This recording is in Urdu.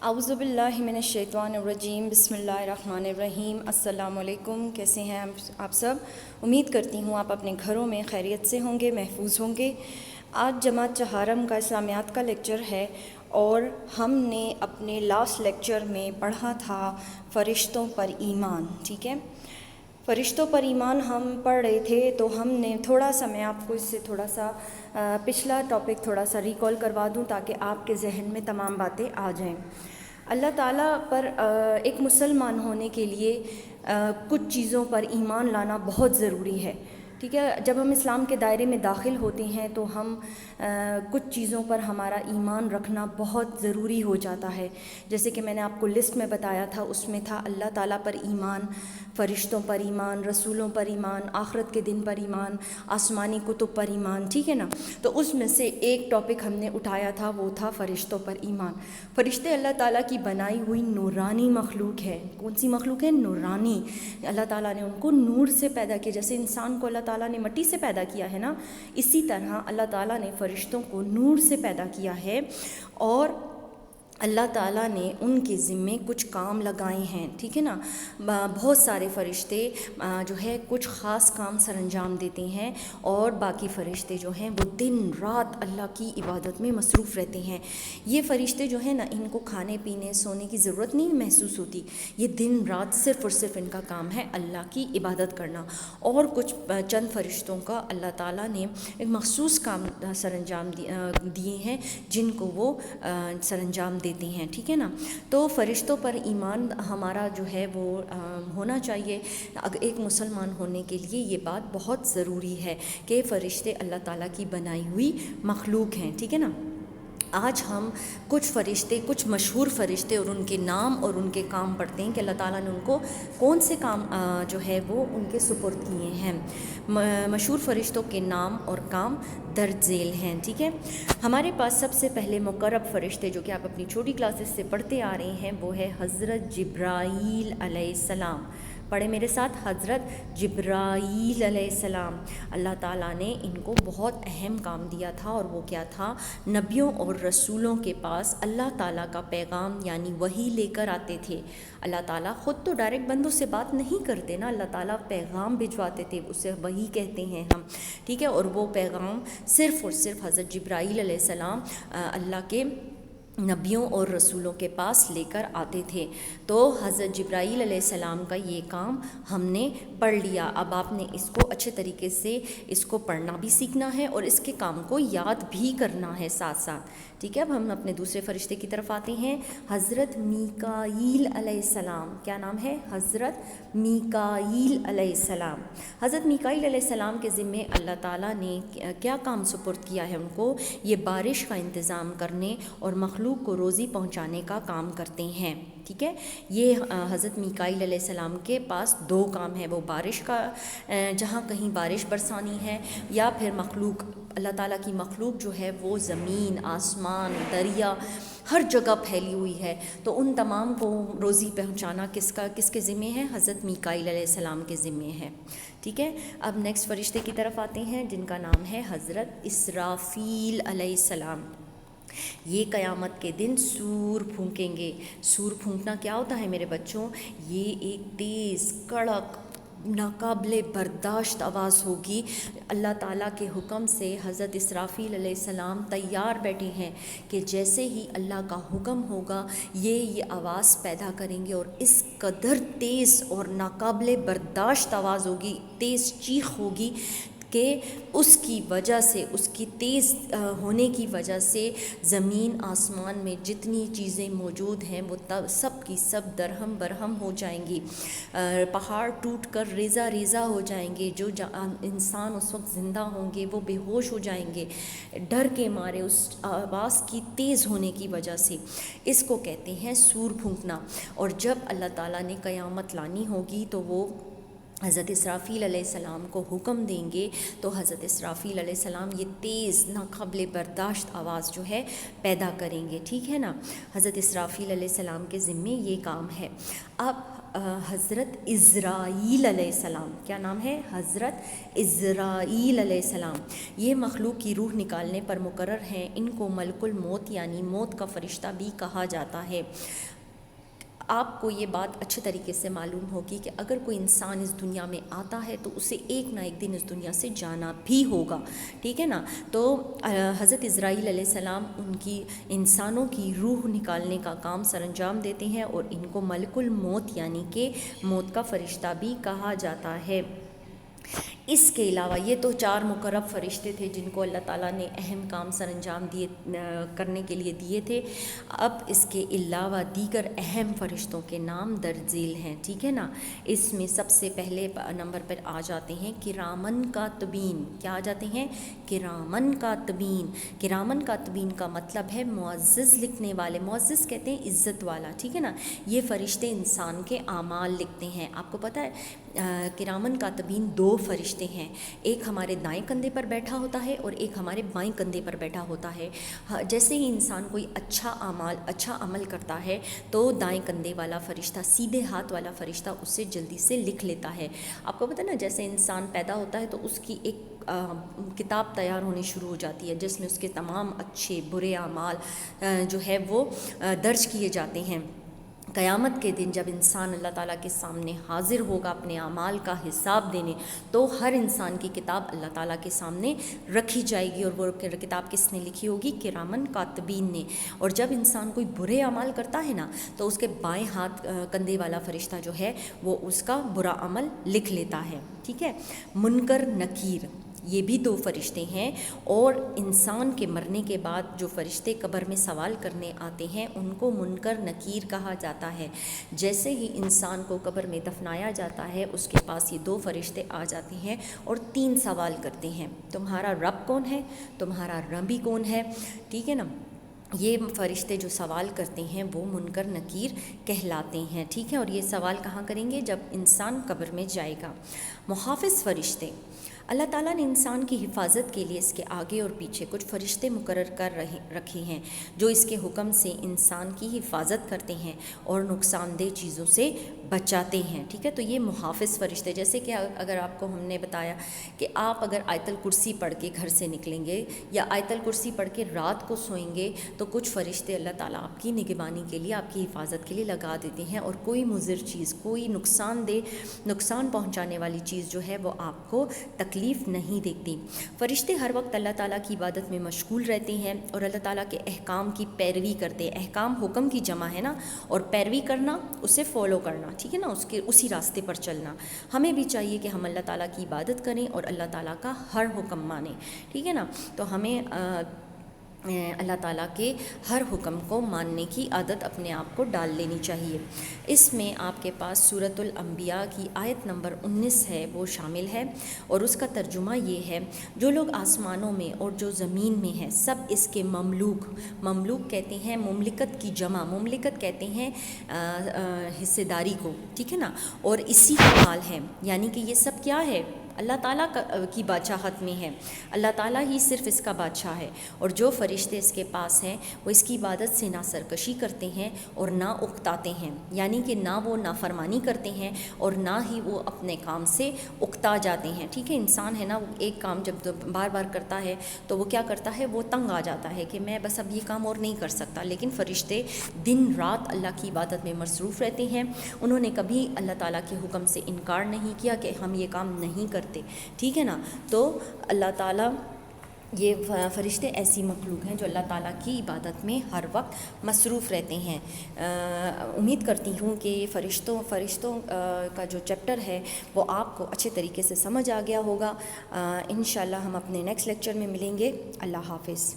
اعوذ باللہ من الشیطان الرجیم، بسم اللہ الرحمن الرحیم۔ السلام علیکم، کیسے ہیں آپ سب؟ امید کرتی ہوں آپ اپنے گھروں میں خیریت سے ہوں گے، محفوظ ہوں گے۔ آج جماعت چہارم کا اسلامیات کا لیکچر ہے اور ہم نے اپنے لاسٹ لیکچر میں پڑھا تھا فرشتوں پر ایمان، ٹھیک ہے؟ فرشتوں پر ایمان ہم پڑھ رہے تھے، تو ہم نے تھوڑا سا، میں آپ کو اس سے تھوڑا سا پچھلا ٹاپک تھوڑا سا ریکال کروا دوں تاکہ آپ کے ذہن میں تمام باتیں آ جائیں۔ اللہ تعالیٰ پر ایک مسلمان ہونے کے لیے کچھ چیزوں پر ایمان لانا بہت ضروری ہے، ٹھیک ہے؟ جب ہم اسلام کے دائرے میں داخل ہوتے ہیں تو ہم کچھ چیزوں پر ہمارا ایمان رکھنا بہت ضروری ہو جاتا ہے۔ جیسے کہ میں نے آپ کو لسٹ میں بتایا تھا، اس میں تھا اللہ تعالیٰ پر ایمان، فرشتوں پر ایمان، رسولوں پر ایمان، آخرت کے دن پر ایمان، آسمانی کتب پر ایمان، ٹھیک ہے نا؟ تو اس میں سے ایک ٹاپک ہم نے اٹھایا تھا، وہ تھا فرشتوں پر ایمان۔ فرشتے اللہ تعالیٰ کی بنائی ہوئی نورانی مخلوق ہے۔ کون سی مخلوق ہے؟ نورانی۔ اللہ تعالیٰ نے ان کو نور سے پیدا کیا، جیسے انسان کو اللہ تعالیٰ نے مٹی سے پیدا کیا ہے نا، اسی طرح اللہ تعالیٰ نے فرشتوں کو نور سے پیدا کیا ہے، اور اللہ تعالیٰ نے ان کے ذمے کچھ کام لگائے ہیں، ٹھیک ہے نا؟ بہت سارے فرشتے جو ہے کچھ خاص کام سر انجام دیتے ہیں، اور باقی فرشتے جو ہیں وہ دن رات اللہ کی عبادت میں مصروف رہتے ہیں۔ یہ فرشتے جو ہیں نا، ان کو کھانے پینے سونے کی ضرورت نہیں محسوس ہوتی، یہ دن رات صرف اور صرف ان کا کام ہے اللہ کی عبادت کرنا۔ اور کچھ چند فرشتوں کا اللہ تعالیٰ نے ایک مخصوص کام سر انجام دیے ہیں، جن کو وہ سر انجام دیتے ہیں، ٹھیک ہے نا؟ تو فرشتوں پر ایمان ہمارا جو ہے وہ ہونا چاہیے۔ ایک مسلمان ہونے کے لیے یہ بات بہت ضروری ہے کہ فرشتے اللہ تعالیٰ کی بنائی ہوئی مخلوق ہیں، ٹھیک ہے نا؟ آج ہم کچھ فرشتے، کچھ مشہور فرشتے اور ان کے نام اور ان کے کام پڑھتے ہیں کہ اللہ تعالیٰ نے ان کو کون سے کام جو ہے وہ ان کے سپرد کیے ہیں۔ مشہور فرشتوں کے نام اور کام درج ذیل ہیں، ٹھیک ہے؟ ہمارے پاس سب سے پہلے مقرب فرشتے جو کہ آپ اپنی چھوٹی کلاسز سے پڑھتے آ رہے ہیں، وہ ہے حضرت جبرائیل علیہ السلام۔ پڑھے میرے ساتھ، حضرت جبرائیل علیہ السلام۔ اللہ تعالیٰ نے ان کو بہت اہم کام دیا تھا، اور وہ کیا تھا؟ نبیوں اور رسولوں کے پاس اللہ تعالیٰ کا پیغام یعنی وحی لے کر آتے تھے۔ اللہ تعالیٰ خود تو ڈائریکٹ بندوں سے بات نہیں کرتے نا، اللہ تعالیٰ پیغام بھجواتے تھے، اسے وحی کہتے ہیں ہم، ٹھیک ہے؟ اور وہ پیغام صرف اور صرف حضرت جبرائیل علیہ السلام اللہ کے نبیوں اور رسولوں کے پاس لے کر آتے تھے۔ تو حضرت جبرائیل علیہ السلام کا یہ کام ہم نے پڑھ لیا۔ اب آپ نے اس کو اچھے طریقے سے اس کو پڑھنا بھی سیکھنا ہے اور اس کے کام کو یاد بھی کرنا ہے ساتھ ساتھ، ٹھیک ہے؟ اب ہم اپنے دوسرے فرشتے کی طرف آتے ہیں، حضرت میکائیل علیہ السلام۔ کیا نام ہے؟ حضرت میکائیل علیہ السلام۔ حضرت میکائیل علیہ السلام کے ذمے اللہ تعالیٰ نے کیا کام سپرد کیا ہے ان کو؟ یہ بارش کا انتظام کرنے اور مخلوق کو روزی پہنچانے کا کام کرتے ہیں، ٹھیک ہے؟ یہ حضرت میکائیل علیہ السلام کے پاس دو کام ہے، وہ بارش کا، جہاں کہیں بارش برسانی ہے، یا پھر مخلوق، اللہ تعالیٰ کی مخلوق جو ہے وہ زمین، آسمان، دریا، ہر جگہ پھیلی ہوئی ہے، تو ان تمام کو روزی پہنچانا کس کے ذمے ہے؟ حضرت میکائیل علیہ السلام کے ذمے ہے، ٹھیک ہے؟ اب نیکسٹ فرشتے کی طرف آتے ہیں، جن کا نام ہے حضرت اسرافیل علیہ السلام۔ یہ قیامت کے دن سور پھونکیں گے۔ سور پھونکنا کیا ہوتا ہے میرے بچوں؟ یہ ایک تیز، کڑک، ناقابل برداشت آواز ہوگی۔ اللہ تعالیٰ کے حکم سے حضرت اسرافیل علیہ السلام تیار بیٹھے ہیں کہ جیسے ہی اللہ کا حکم ہوگا یہ آواز پیدا کریں گے، اور اس قدر تیز اور ناقابل برداشت آواز ہوگی، تیز چیخ ہوگی کہ اس کی وجہ سے، اس کی تیز ہونے کی وجہ سے زمین آسمان میں جتنی چیزیں موجود ہیں وہ سب کی سب درہم برہم ہو جائیں گی، پہاڑ ٹوٹ کر ریزہ ریزہ ہو جائیں گے، جو انسان اس وقت زندہ ہوں گے وہ بے ہوش ہو جائیں گے ڈر کے مارے، اس آواز کی تیز ہونے کی وجہ سے۔ اس کو کہتے ہیں سور پھونکنا۔ اور جب اللہ تعالیٰ نے قیامت لانی ہوگی تو وہ حضرت اسرافیل علیہ السلام کو حکم دیں گے، تو حضرت اسرافیل علیہ السلام یہ تیز ناقابل برداشت آواز جو ہے پیدا کریں گے، ٹھیک ہے نا؟ حضرت اسرافیل علیہ السلام کے ذمے یہ کام ہے۔ اب حضرت عزرائیل علیہ السلام، کیا نام ہے؟ حضرت عزرائیل علیہ السلام، یہ مخلوق کی روح نکالنے پر مقرر ہیں۔ ان کو ملک الموت یعنی موت کا فرشتہ بھی کہا جاتا ہے۔ آپ کو یہ بات اچھے طریقے سے معلوم ہوگی کہ اگر کوئی انسان اس دنیا میں آتا ہے تو اسے ایک نہ ایک دن اس دنیا سے جانا بھی ہوگا، ٹھیک ہے نا۔ تو حضرت عزرائیل علیہ السلام ان کی انسانوں کی روح نکالنے کا کام سر انجام دیتے ہیں، اور ان کو ملک الموت یعنی کہ موت کا فرشتہ بھی کہا جاتا ہے۔ اس کے علاوہ یہ تو 4 مقرب فرشتے تھے جن کو اللہ تعالیٰ نے اہم کام سر انجام کرنے کے لیے دیے تھے۔ اب اس کے علاوہ دیگر اہم فرشتوں کے نام درج ذیل ہیں، ٹھیک ہے نا۔ اس میں سب سے پہلے نمبر پر آ جاتے ہیں کرامن کاتبین۔ کیا آ جاتے ہیں؟ کرامن کاتبین۔ کرامن کاتبین کا مطلب ہے معزز لکھنے والے، معزز کہتے ہیں عزت والا، ٹھیک ہے نا۔ یہ فرشتے انسان کے اعمال لکھتے ہیں۔ آپ کو پتہ ہے کرامن کاتبین 2 فرشتے ہیں، ایک ہمارے دائیں کندھے پر بیٹھا ہوتا ہے اور ایک ہمارے بائیں کندھے پر بیٹھا ہوتا ہے۔ جیسے ہی انسان کوئی اچھا عمل کرتا ہے تو دائیں کندھے والا فرشتہ، سیدھے ہاتھ والا فرشتہ اسے جلدی سے لکھ لیتا ہے۔ آپ کو پتہ نا جیسے انسان پیدا ہوتا ہے تو اس کی ایک کتاب تیار ہونی شروع ہو جاتی ہے جس میں اس کے تمام اچھے برے اعمال جو ہے وہ درج کیے جاتے ہیں۔ قیامت کے دن جب انسان اللہ تعالیٰ کے سامنے حاضر ہوگا اپنے اعمال کا حساب دینے، تو ہر انسان کی کتاب اللہ تعالیٰ کے سامنے رکھی جائے گی، اور وہ کتاب کس نے لکھی ہوگی؟ کرامن کاتبین نے۔ اور جب انسان کوئی برے اعمال کرتا ہے نا تو اس کے بائیں ہاتھ کندھے والا فرشتہ جو ہے وہ اس کا برا عمل لکھ لیتا ہے، ٹھیک ہے۔ منکر نکیر، یہ بھی 2 فرشتے ہیں، اور انسان کے مرنے کے بعد جو فرشتے قبر میں سوال کرنے آتے ہیں ان کو منکر نکیر کہا جاتا ہے۔ جیسے ہی انسان کو قبر میں دفنایا جاتا ہے اس کے پاس یہ 2 فرشتے آ جاتے ہیں اور 3 سوال کرتے ہیں، تمہارا رب کون ہے؟ تمہارا ربی کون ہے؟ ٹھیک ہے نا۔ یہ فرشتے جو سوال کرتے ہیں وہ منکر نکیر کہلاتے ہیں، ٹھیک ہے۔ اور یہ سوال کہاں کریں گے؟ جب انسان قبر میں جائے گا۔ محافظ فرشتے، اللہ تعالیٰ نے انسان کی حفاظت کے لیے اس کے آگے اور پیچھے کچھ فرشتے مقرر کر رکھے ہیں جو اس کے حکم سے انسان کی حفاظت کرتے ہیں اور نقصان دہ چیزوں سے بچاتے ہیں، ٹھیک ہے۔ تو یہ محافظ فرشتے، جیسے کہ اگر آپ کو ہم نے بتایا کہ آپ اگر آیت الکرسی پڑھ کے گھر سے نکلیں گے یا آیت الکرسی پڑھ کے رات کو سوئیں گے تو کچھ فرشتے اللہ تعالیٰ آپ کی نگہبانی کے لیے، آپ کی حفاظت کے لیے لگا دیتے ہیں، اور کوئی مضر چیز، کوئی نقصان پہنچانے والی چیز جو ہے وہ آپ کو تکلیف نہیں دیتی۔ فرشتے ہر وقت اللہ تعالیٰ کی عبادت میں مشغول رہتے ہیں اور اللہ تعالیٰ کے احکام کی پیروی کرتے ہیں۔ احکام حکم کی جمع ہے نا، اور پیروی کرنا اسے فالو کرنا، ٹھیک ہے نا، اسی راستے پر چلنا۔ ہمیں بھی چاہیے کہ ہم اللہ تعالیٰ کی عبادت کریں اور اللہ تعالیٰ کا ہر حکم مانیں، ٹھیک ہے نا۔ تو ہمیں اللہ تعالیٰ کے ہر حکم کو ماننے کی عادت اپنے آپ کو ڈال لینی چاہیے۔ اس میں آپ کے پاس سورۃ الانبیاء کی آیت نمبر 19 ہے، وہ شامل ہے، اور اس کا ترجمہ یہ ہے: جو لوگ آسمانوں میں اور جو زمین میں ہیں سب اس کے مملوک کہتے ہیں مملکت کی جمع، مملکت کہتے ہیں حصے داری کو، ٹھیک ہے نا، اور اسی کا حال ہے، یعنی کہ یہ سب کیا ہے؟ اللہ تعالیٰ کی بادشاہت میں ہے، اللہ تعالیٰ ہی صرف اس کا بادشاہ ہے، اور جو فرشتے اس کے پاس ہیں وہ اس کی عبادت سے نہ سرکشی کرتے ہیں اور نہ اکتاتے ہیں، یعنی کہ نہ وہ نافرمانی کرتے ہیں اور نہ ہی وہ اپنے کام سے اکتا جاتے ہیں، ٹھیک ہے۔ انسان ہے نا، وہ ایک کام جب بار بار کرتا ہے تو وہ کیا کرتا ہے؟ وہ تنگ آ جاتا ہے کہ میں بس اب یہ کام اور نہیں کر سکتا، لیکن فرشتے دن رات اللہ کی عبادت میں مصروف رہتے ہیں، انہوں نے کبھی اللہ تعالیٰ کے حکم سے انکار نہیں کیا کہ ہم یہ کام نہیں کرتے، ٹھیک ہے نا۔ تو اللہ تعالیٰ، یہ فرشتے ایسی مخلوق ہیں جو اللہ تعالیٰ کی عبادت میں ہر وقت مصروف رہتے ہیں۔ امید کرتی ہوں کہ فرشتوں کا جو چیپٹر ہے وہ آپ کو اچھے طریقے سے سمجھ آ گیا ہوگا۔ انشاءاللہ ہم اپنے نیکسٹ لیکچر میں ملیں گے۔ اللہ حافظ۔